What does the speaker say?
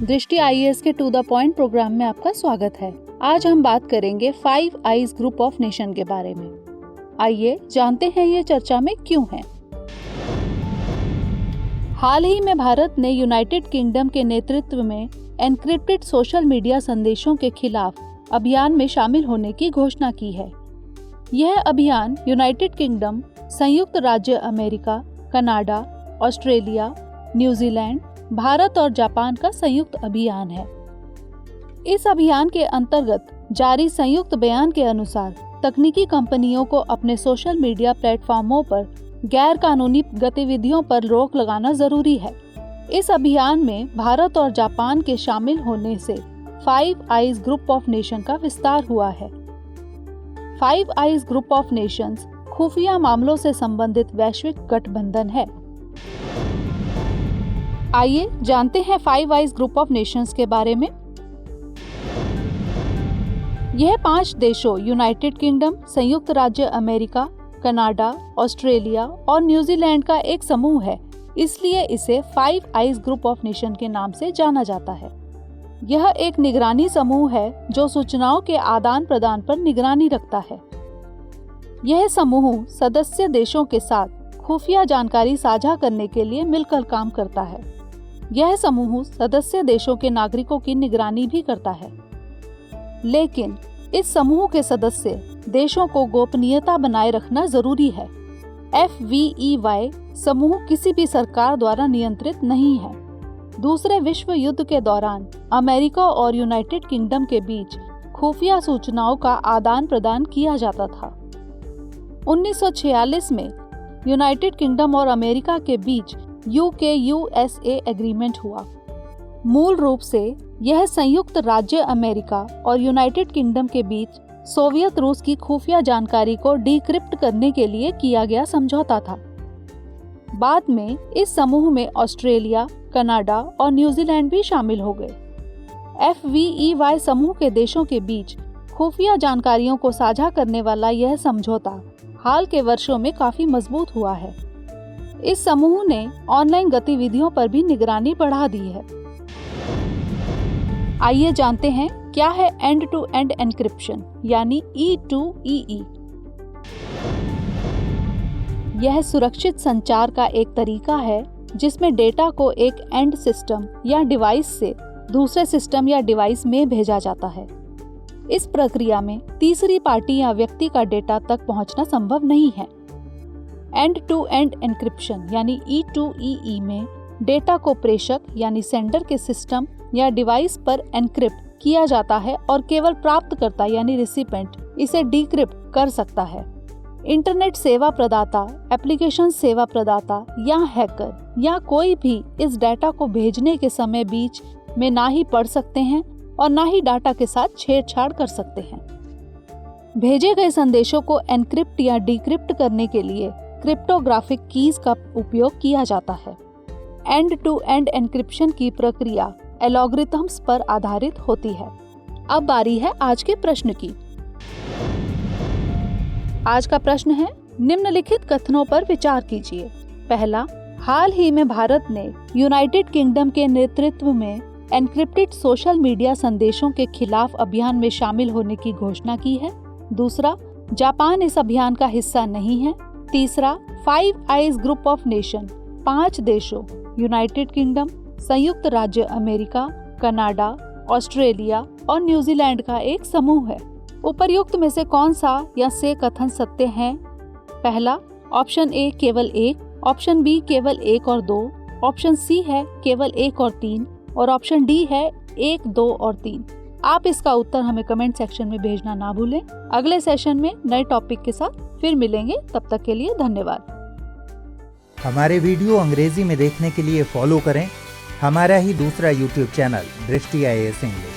दृष्टि आईएएस के to the point programme में आपका स्वागत है। आज हम बात करेंगे 5 आईज ग्रुप ऑफ नेशन के बारे में। आइए जानते हैं ये चर्चा में क्यों है। हाल ही में भारत ने यूनाइटेड किंगडम के नेतृत्व में एन्क्रिप्टेड सोशल मीडिया संदेशों के खिलाफ अभियान में शामिल होने की घोषणा की है। यह अभियान यूनाइटेड किंगडम, संयुक्त राज्य America, Canada, Australia, New Zealand, Bharat और जापान का संयुक्त अभियान है। इस अभियान के अंतर्गत जारी संयुक्त बयान के अनुसार तकनीकी कंपनियों को अपने सोशल मीडिया प्लेटफॉर्मों पर गैर कानूनी गतिविधियों पर रोक लगाना जरूरी है। इस अभियान में भारत और जापान के शामिल होने से 5 आईज ग्रुप ऑफ नेशन का विस्तार हुआ है। 5 आईज ग्रुप ऑफ नेशंस खुफिया मामलों से संबंधित वैश्विक गठबंधन है। आइए जानते हैं 5 आईज ग्रुप ऑफ नेशंस के बारे में। यह 5 देशों यूनाइटेड किंगडम, संयुक्त राज्य अमेरिका, कनाडा, ऑस्ट्रेलिया और न्यूजीलैंड का एक समूह है, इसलिए इसे 5 आईज ग्रुप ऑफ नेशन के नाम से जाना जाता है। यह एक निगरानी समूह है जो सूचनाओं के आदान प्रदान पर निगरानी रखता है। यह समूह सदस्य देशों के साथ खुफिया जानकारी साझा करने के लिए मिलकर काम करता है। यह समूह सदस्य देशों के नागरिकों की निगरानी भी करता है, लेकिन इस समूह के सदस्य देशों को गोपनीयता बनाए रखना जरूरी है। FVEY समूह किसी भी सरकार द्वारा नियंत्रित नहीं है। दूसरे विश्व युद्ध के दौरान अमेरिका और यूनाइटेड किंगडम के बीच खुफिया सूचनाओं का आदान प्रदान किया जाता था। 1946 में यूनाइटेड किंगडम और अमेरिका के बीच UK-USA एग्रीमेंट हुआ। मूल रूप से यह संयुक्त राज्य अमेरिका और यूनाइटेड किंगडम के बीच सोवियत रूस की खुफिया जानकारी को डिक्रिप्ट करने के लिए किया गया समझौता था। बाद में इस समूह में ऑस्ट्रेलिया, कनाडा और न्यूजीलैंड भी शामिल हो गए। FVEY समूह के देशों के बीच खुफिया जानकारियों को साझा करने वाला यह समझौता हाल के वर्षों में काफी मजबूत हुआ है। इस समूह ने ऑनलाइन गतिविधियों पर भी निगरानी बढ़ा दी है। आइए जानते हैं क्या है एंड टू एंड एन्क्रिप्शन यानी E2EE। यह सुरक्षित संचार का एक तरीका है जिसमें डेटा को एक एंड सिस्टम या डिवाइस से दूसरे सिस्टम या डिवाइस में भेजा जाता है। इस प्रक्रिया में तीसरी पार्टी या व्यक्ति का डेटा तक पहुंचना संभव नहीं है। एंड टू एंड एन्क्रिप्शन यानी E2EE में डेटा को प्रेषक यानी सेंडर के सिस्टम या डिवाइस पर एन्क्रिप्ट किया जाता है और केवल प्राप्तकर्ता यानी रिसिपेंट इसे डिक्रिप्ट कर सकता है। इंटरनेट सेवा प्रदाता, एप्लीकेशन सेवा प्रदाता या हैकर या कोई भी इस डेटा को भेजने के समय बीच में ना ही पढ़ सकते हैं और ना ही डाटा के साथ छेड़छाड़ कर सकते हैं। भेजे गए संदेशों को एन्क्रिप्ट या डिक्रिप्ट करने के लिए क्रिप्टोग्राफिक कीज का उपयोग किया जाता है। एंड टू एंड एन्क्रिप्शन की प्रक्रिया एल्गोरिथम्स पर आधारित होती है। अब बारी है आज के प्रश्न की। आज का प्रश्न है, निम्नलिखित कथनों पर विचार कीजिए। पहला, हाल ही में भारत ने यूनाइटेड किंगडम के नेतृत्व में एन्क्रिप्टेड सोशल मीडिया संदेशों के खिलाफ अभियान में शामिल होने की घोषणा की है। दूसरा, जापान इस अभियान का हिस्सा नहीं है। तीसरा, 5 आईज ग्रुप ऑफ नेशन 5 देशों यूनाइटेड किंगडम, संयुक्त राज्य अमेरिका, कनाडा, ऑस्ट्रेलिया और न्यूजीलैंड का एक समूह है। उपर्युक्त में से कौन सा या से कथन सत्य हैं? पहला, ऑप्शन ए केवल 1, ऑप्शन बी केवल 1 और 2, ऑप्शन सी है केवल 1 और 3 और ऑप्शन डी है 1, 2 और 3। आप इसका उत्तर हमें कमेंट सेक्शन में भेजना ना भूलें। अगले सेशन में नए टॉपिक के साथ फिर मिलेंगे, तब तक के लिए धन्यवाद। हमारे वीडियो अंग्रेजी में देखने के लिए फॉलो करें हमारा ही दूसरा YouTube चैनल दृष्टि IAS इंग्लिश।